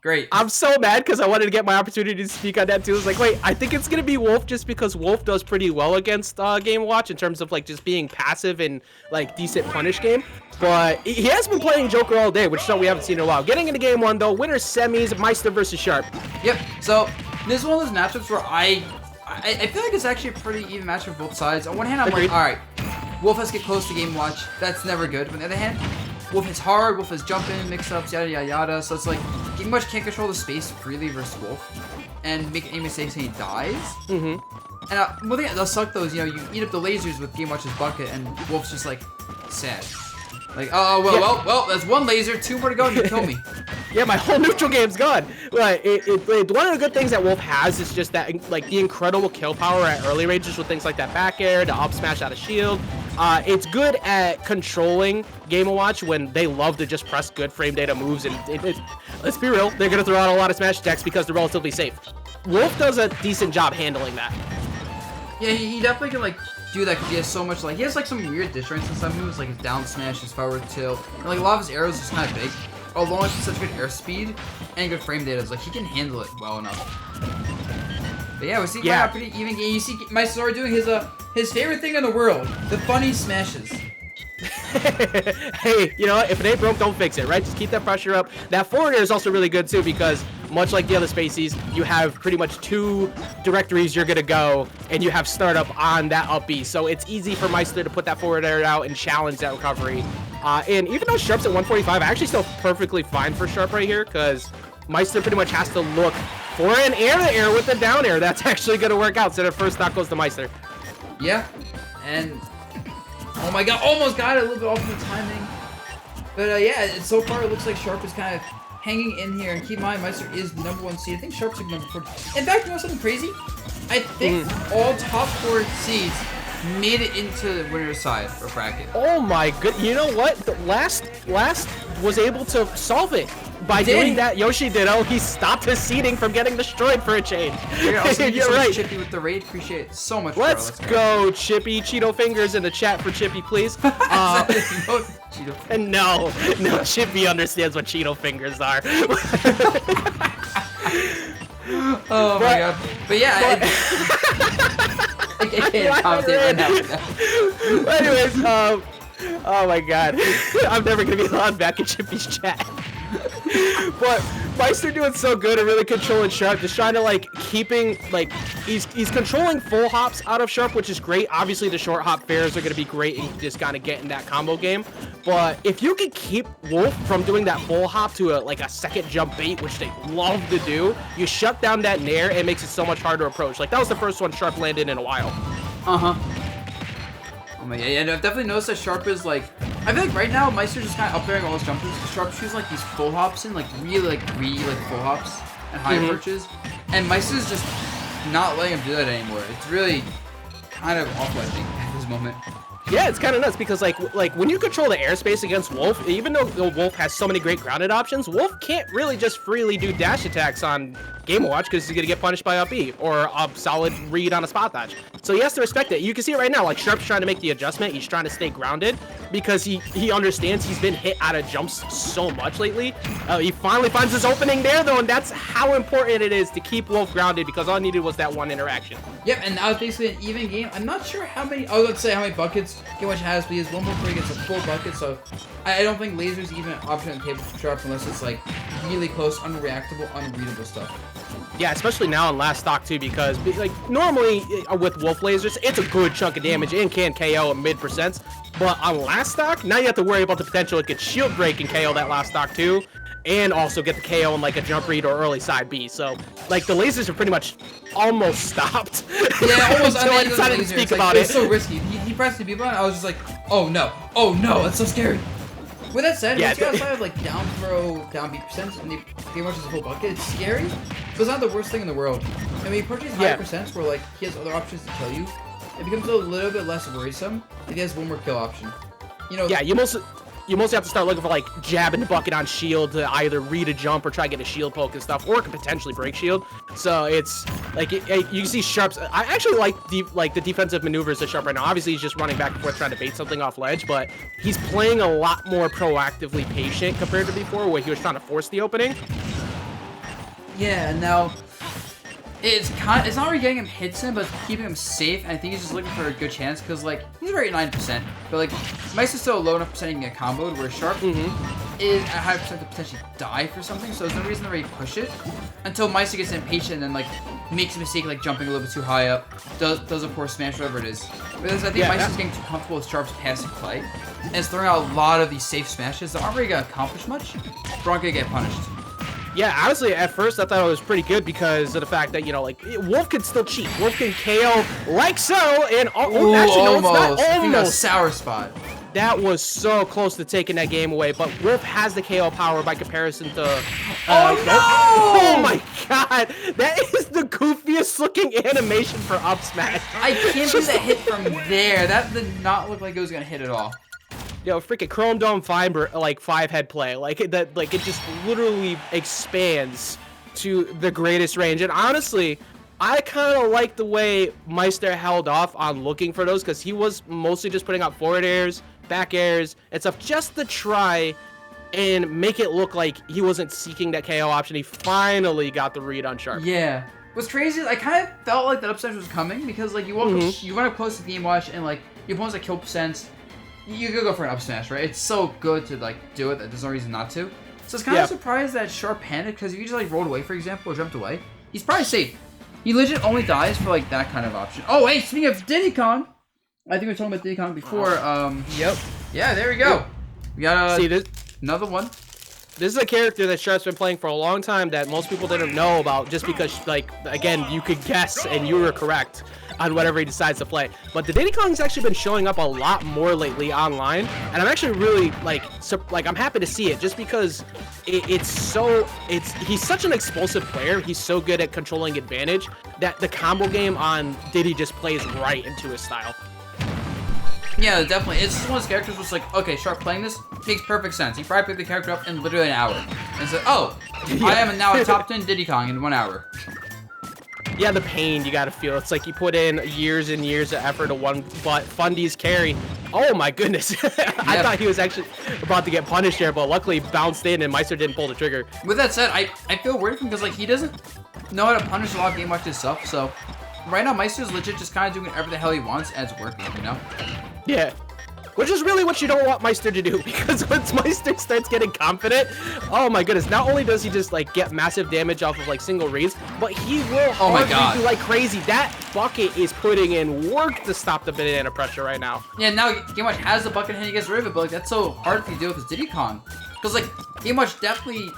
great. I'm so mad because I wanted to get my opportunity to speak on that too. It's like, wait, I think it's gonna be Wolf just because Wolf does pretty well against Game Watch in terms of like just being passive and like decent punish game. But he has been playing Joker all day, which we haven't seen in a while. Getting into game one though, winner semis, Maister versus Sharp. Yep. So this is one of those matchups where I feel like it's actually a pretty even matchup for both sides. On one hand, I'm Agreed. like, all right, Wolf has to get close to Game Watch. That's never good. But on the other hand, Wolf is hard. Wolf is jumping, mix-ups, yada yada yada. So it's like Game Watch can't control the space freely versus Wolf, and make any mistakes and he dies. Mm-hmm. And one thing that does suck though is, you know, you eat up the lasers with Game Watch's bucket, and Wolf's just like sad. Like, oh well, that's one laser, 2 more to go, and you kill me. Yeah, my whole neutral game's gone. But one of the good things that Wolf has is just that, like, the incredible kill power at early ranges with things like that back air, the up smash out of shield. It's good at controlling Game & Watch when they love to just press good frame data moves. And let's be real, they're going to throw out a lot of smash attacks because they're relatively safe. Wolf does a decent job handling that. Yeah, he definitely can, like, do that because he has so much, like, he has, like, some weird deterrence in some moves, like his down smash, his forward tilt, and, like, a lot of his arrows is kind of big. Although it's such good airspeed and good frame data, it's like he can handle it well enough. But yeah, we're seeing a pretty even game. You see Maister doing his favorite thing in the world, the funny smashes. Hey, you know what? If it ain't broke, don't fix it, right? Just keep that pressure up. That forward air is also really good too because much like the other spacies, you have pretty much 2 directories you're gonna go, and you have startup on that up B. So it's easy for Maister to put that forward air out and challenge that recovery. And even though Sharp's at 145, I actually still perfectly fine for Sharp right here because Maister pretty much has to look for an air-to-air with a down air. That's actually gonna work out. So the first stock goes to Maister. Yeah, and oh my god, almost got it, a little bit off the timing. But yeah, so far it looks like Sharp is kind of hanging in here. And keep in mind, Maister is the #1 seed. I think Sharp's like #4. In fact, you know something crazy? I think all top 4 seeds made it into the winner's side or bracket. Oh my good! You know what? The last was able to solve it by doing that. Yoshi Ditto, he stopped his seeding from getting destroyed for a change. You're right. Chippy with the raid, appreciate it so much. Let's go, Chippy. Cheeto fingers in the chat for Chippy, please. And no, Chippy understands what Cheeto fingers are. Oh my god! But yeah. I can't commentate right now. Anyways, oh my god, I'm never gonna be allowed back in Chippy's chat. But Maister doing so good at really controlling Sharp, just trying to like keeping like he's controlling full hops out of Sharp, which is great. Obviously the short hop fairs are gonna be great and just gotta get in that combo game. But if you can keep Wolf from doing that full hop to a second jump bait, which they love to do, you shut down that nair and it makes it so much harder to approach. Like that was the first one Sharp landed in a while. Oh my god, yeah, I've definitely noticed that Sharp is like, I feel like right now Maister's just kind of up airing all his jumpers. Sharp shoots like these full hops in, like really full hops and high approaches, and Maister's just not letting him do that anymore. It's really kind of awful, I think, at this moment. Yeah, it's kind of nuts because like when you control the airspace against Wolf, even though Wolf has so many great grounded options, Wolf can't really just freely do dash attacks on Game & Watch because he's gonna get punished by up E or a solid read on a spot dodge. So he has to respect it. You can see it right now, like Sharp's trying to make the adjustment. He's trying to stay grounded because he understands he's been hit out of jumps so much lately. He finally finds his opening there though, and that's how important it is to keep Wolf grounded because all I needed was that one interaction. Yep, and now it's basically an even game. I'm not sure how many, let's say how many buckets Game Watch has, but he has one more before he gets a full bucket, so I don't think laser's even an option on the table for Sharp unless it's like really close, unreactable, unreadable stuff. Yeah, especially now in last stock too, because like normally with Wolf lasers, it's a good chunk of damage and can KO at mid percents. But on last stock, now you have to worry about the potential it could shield break and KO that last stock too, and also get the KO in like a jump read or early side B. So like the lasers are pretty much almost stopped. Yeah, almost. Until I decided to speak about it. It's so risky. He pressed the B button. I was just like, oh no, that's so scary. With that said, once you outside of like down throw, down B percents, and they Game Watch is a whole bucket, it's scary, but it's not the worst thing in the world. I mean, he approaches high percents where like he has other options to kill you. It becomes a little bit less worrisome if he has one more kill option. You know. Yeah, you mostly have to start looking for like jabbing the bucket on shield to either read a jump or try to get a shield poke and stuff, or it could potentially break shield. So it's like you can see Sharp's. I actually like the defensive maneuvers of Sharp right now. Obviously he's just running back and forth trying to bait something off ledge, but he's playing a lot more proactively patient compared to before, where he was trying to force the opening. Yeah, and now it's not really getting him hits in, but it's keeping him safe. And I think he's just looking for a good chance because like he's already at 9%, but like Maister's still a low enough percent he can get comboed, where Sharp is at high percent to potentially die for something. So there's no reason to really push it until Maister gets impatient and then like makes a mistake like jumping a little bit too high up, does a poor smash, whatever it is. Because I think Maister's getting too comfortable with Sharp's passive play and is throwing out a lot of these safe smashes that aren't really gonna accomplish much, but aren't gonna get punished. Yeah, honestly, at first I thought it was pretty good because of the fact that, you know, like, Wolf can still cheat. Wolf can KO like so, and actually, no, it's not almost. I think that's a sour spot. That was so close to taking that game away, but Wolf has the KO power by comparison to... oh, no! Oh, my God! That is the goofiest looking animation for up smash. I can't do that hit from there. That did not look like it was going to hit at all. Yo, freaking Chrome Dome Fiber, like 5-head play, like that, like it just literally expands to the greatest range. And honestly, I kind of like the way Maister held off on looking for those because he was mostly just putting out forward airs, back airs, and stuff just to try and make it look like he wasn't seeking that KO option. He finally got the read on Sharp. Yeah. What's crazy is I kind of felt like that upset was coming because like you run up close to Game Watch and like your opponent's like kill percents. You could go for an up smash, right? It's so good to like do it that there's no reason not to. So it's kind of surprised that Sharp panicked because if you just like rolled away, for example, or jumped away, he's probably safe. He legit only dies for like that kind of option. Oh, hey, speaking of Diddy Kong, I think we were talking about Diddy Kong before. Yep. Yeah, there we go. We got another one. This is a character that Sharp's been playing for a long time that most people didn't know about just because, like, again, you could guess and you were correct on whatever he decides to play. But the Diddy Kong's actually been showing up a lot more lately online, and I'm actually really, I'm happy to see it just because he's such an explosive player. He's so good at controlling advantage that the combo game on Diddy just plays right into his style. Yeah, definitely. It's just one of those characters where it's like, okay, Sharp playing this makes perfect sense. He probably picked the character up in literally an hour. And said, oh, I am now a top 10 Diddy Kong in 1 hour. Yeah, the pain you gotta feel. It's like you put in years and years of effort to one but Fundy's carry. Oh my goodness. I thought he was actually about to get punished there, but luckily bounced in and Maister didn't pull the trigger. With that said, I feel weird because like he doesn't know how to punish a lot of Game Watch stuff, so right now Maister's legit just kind of doing whatever the hell he wants and it's working, you know? Yeah. Which is really what you don't want Maister to do, because once Maister starts getting confident, oh my goodness, not only does he just like get massive damage off of like single reads, but he will do like crazy. That bucket is putting in work to stop the banana pressure right now. Yeah, now Game Watch has the bucket and he gets rid of it, but like that's so hard for you to do with his Diddy Kong. Because like Game Watch definitely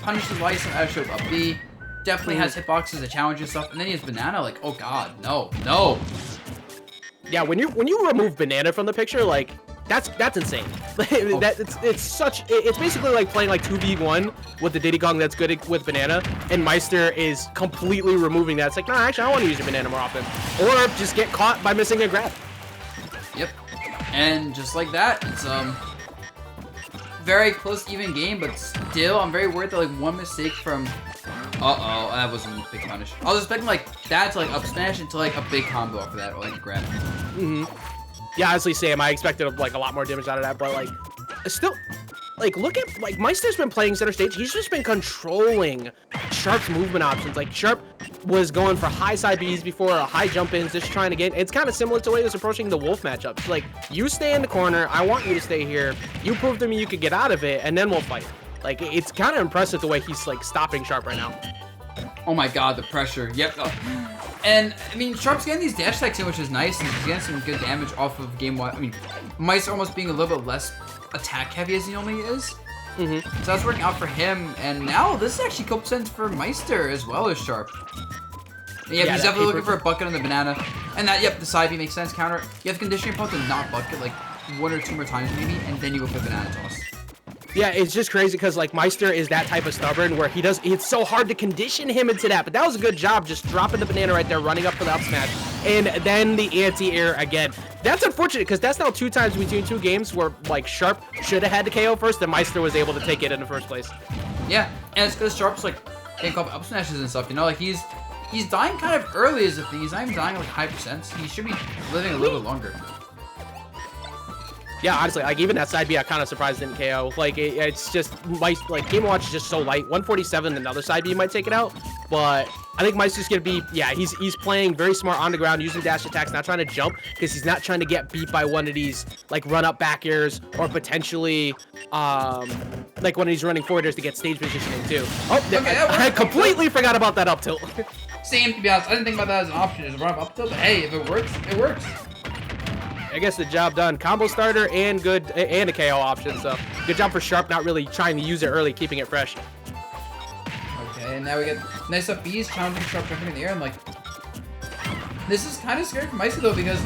punishes Lyson out of up B, definitely has hitboxes that challenges stuff, and then he has banana, like, oh god, no. Yeah, when you remove banana from the picture, like that's insane. It's basically like playing like 2v1 with the Diddy Kong that's good with banana, and Maister is completely removing that. It's like, nah, actually I want to use your banana more often, or just get caught by missing a grab. Yep, and just like that, it's very close, even game, but still, I'm very worried that like one mistake from. Uh-oh, that wasn't a big punish. I was expecting like that to like up smash into like a big combo after that, or like a grab. Yeah, honestly, Sam, I expected like a lot more damage out of that, but like, still, like, look at like Maister's been playing center stage. He's just been controlling Sharp's movement options. Like Sharp was going for high side Bs before, high jump ins, just trying to get. It's kind of similar to the way he was approaching the Wolf matchups. Like, you stay in the corner, I want you to stay here. You prove to me you could get out of it, and then we'll fight. Like, it's kind of impressive the way he's, like, stopping Sharp right now. Oh my god, the pressure. Yep. And, I mean, Sharp's getting these dash attacks in, which is nice, and he's getting some good damage off of Game Watch. I mean, Maister almost being a little bit less attack-heavy as he normally is. So that's working out for him, and now this is actually cool sense for Maister as well as Sharp. Yeah, he's definitely looking for a bucket on the banana. And that, the side B makes sense. Counter. You have to condition your opponent to not bucket, like, 1 or 2 more times maybe, and then you go for the banana toss. Yeah, it's just crazy because like Maister is that type of stubborn where it's so hard to condition him into that. But that was a good job just dropping the banana right there, running up for the up smash, and then the anti-air again. That's unfortunate because that's now 2 times between 2 games where like Sharp should have had the KO first and Maister was able to take it in the first place. Yeah, and it's because Sharp's like getting caught up smashes and stuff, you know, like he's dying kind of early as a thing. He's not even dying like high percents. He should be living a little bit longer. Yeah, honestly, like even that side B, I'm kind of surprised didn't KO. Like it's just like Game & Watch is just so light. 147, another side B might take it out, but I think Meister's gonna be he's playing very smart on the ground, using dash attacks, not trying to jump because he's not trying to get beat by one of these like run up back airs or potentially like one of these running forwarders to get stage positioning too. Oh, okay, I completely forgot about that up tilt. Same, to be honest. I didn't think about that as an option, is run up tilt, but hey, if it works, it works. I guess the job done. Combo starter and a KO option. So good job for Sharp, not really trying to use it early, keeping it fresh. Okay, and now we get nice up B's, challenging Sharp jumping in the air. I'm like, this is kind of scary for Maister though, because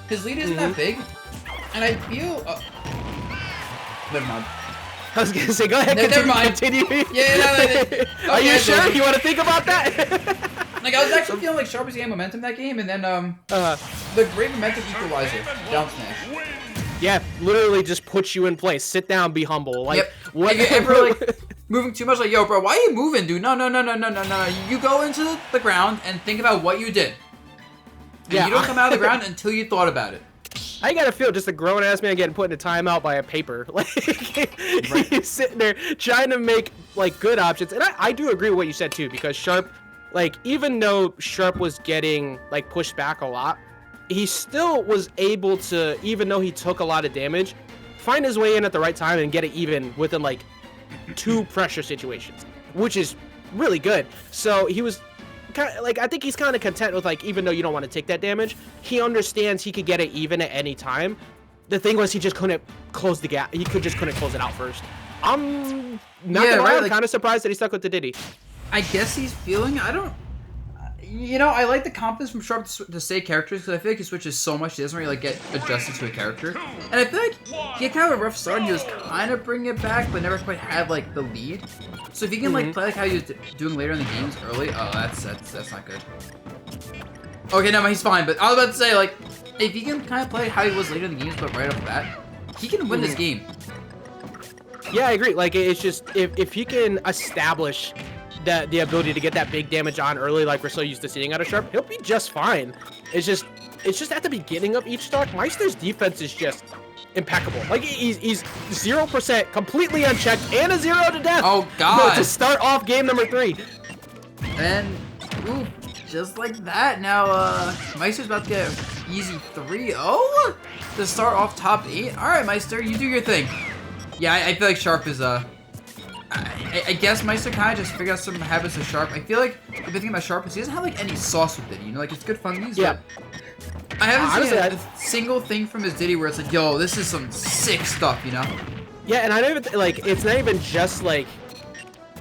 his lead isn't that big, and I feel. Never mind. I was gonna say, go ahead. Never mind. Continue. Yeah. Okay, are you sure? You want to think about that? Like, I was actually feeling like Sharp was getting momentum that game, and then the great momentum equalizer, down smash. Yeah, literally just puts you in place. Sit down, be humble. Like, what? If you're ever like moving too much, like, yo, bro, why are you moving, dude? No. You go into the ground and think about what you did. And you don't come out of the ground until you thought about it. I gotta feel just a grown-ass man getting put in a timeout by a paper. Like, he's sitting there trying to make, like, good options. And I do agree with what you said, too, because Sharp, like, even though Sharp was getting, like, pushed back a lot, he still was able to, even though he took a lot of damage, find his way in at the right time and get it even within, like, 2 pressure situations, which is really good. So he was kind of, like, I think he's kind of content with, like, even though you don't want to take that damage, he understands he could get it even at any time. The thing was, he just couldn't close the gap. He just couldn't close it out first. I'm not gonna lie, I'm kind of surprised that he stuck with the Diddy. I guess he's feeling, you know, I like the confidence from Sharp to say characters, because I feel like he switches so much, he doesn't really, like, get adjusted to a character. And I feel like he had kind of a rough start, and he was kind of bringing it back, but never quite had, like, the lead. So if he can, like, play like how he was doing later in the games early, oh, that's not good. Okay, no, he's fine, but I was about to say, like, if he can kind of play how he was later in the games, but right off the bat, he can win this game. Yeah, I agree. Like, it's just, if he can establish the ability to get that big damage on early, like we're so used to seeing out of Sharp, he'll be just fine. It's just at the beginning of each stock, Meister's defense is just impeccable. Like, he's 0%, completely unchecked, and a 0 to death. Oh god! To start off game number 3. And ooh, just like that. Now Meister's about to get an easy 3-0 to start off top 8. All right, Meister, you do your thing. Yeah, I feel like Sharp is I guess Meister kind of just figured out some habits of Sharp. I feel like the big thing about Sharp is he doesn't have like any sauce with Diddy. You know, like it's good funnies. Yeah. But I haven't seen a single thing from his Diddy where it's like, yo, this is some sick stuff. You know? Yeah, and I don't even like it's not even just like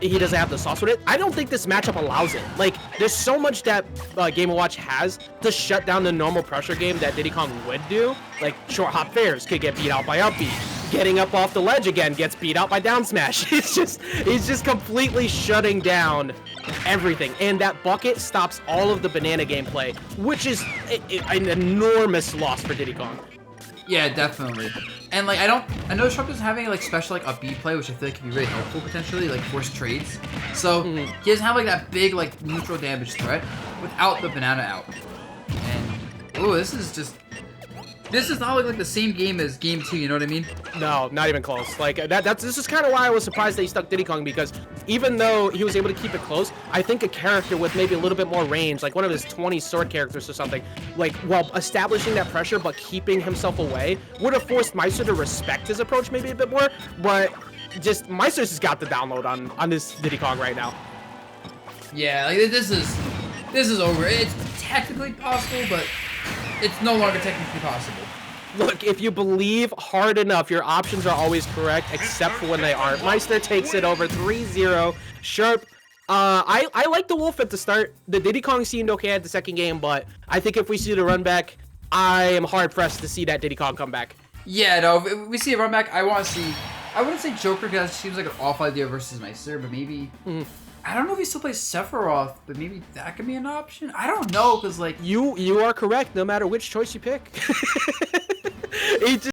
he doesn't have the sauce with it. I don't think this matchup allows it. Like, there's so much that Game & Watch has to shut down the normal pressure game that Diddy Kong would do. Like, short hop fairs could get beat out by up B. Getting up off the ledge again gets beat out by down smash. He's just completely shutting down everything. And that bucket stops all of the banana gameplay, which is an enormous loss for Diddy Kong. Yeah, definitely. And like I know Sharp doesn't have any like special like up B play, which I feel like could be really helpful potentially, like force trades. So he doesn't have like that big like neutral damage threat without the banana out. And oh, this is not like the same game as game 2, you know what I mean? No, not even close. Like this is kind of why I was surprised that he stuck Diddy Kong, because even though he was able to keep it close, I think a character with maybe a little bit more range, like one of his 20 sword characters or something, like while establishing that pressure but keeping himself away, would have forced Meister to respect his approach maybe a bit more. But just Meister's just got the download on this Diddy Kong right now. Yeah, like this is over. It's technically possible, but it's no longer technically possible. Look, if you believe hard enough, your options are always correct, except for when they aren't. Meister takes it over 3-0. Sharp, I like the Wolf at the start. The Diddy Kong seemed okay at the second game, but I think if we see the run back, I am hard-pressed to see that Diddy Kong come back. Yeah, no, if we see a run back, I want to see... I wouldn't say Joker, because it seems like an awful idea versus Meister, but maybe... I don't know if he still plays Sephiroth, but maybe that could be an option. I don't know, because like... You are correct, no matter which choice you pick. He just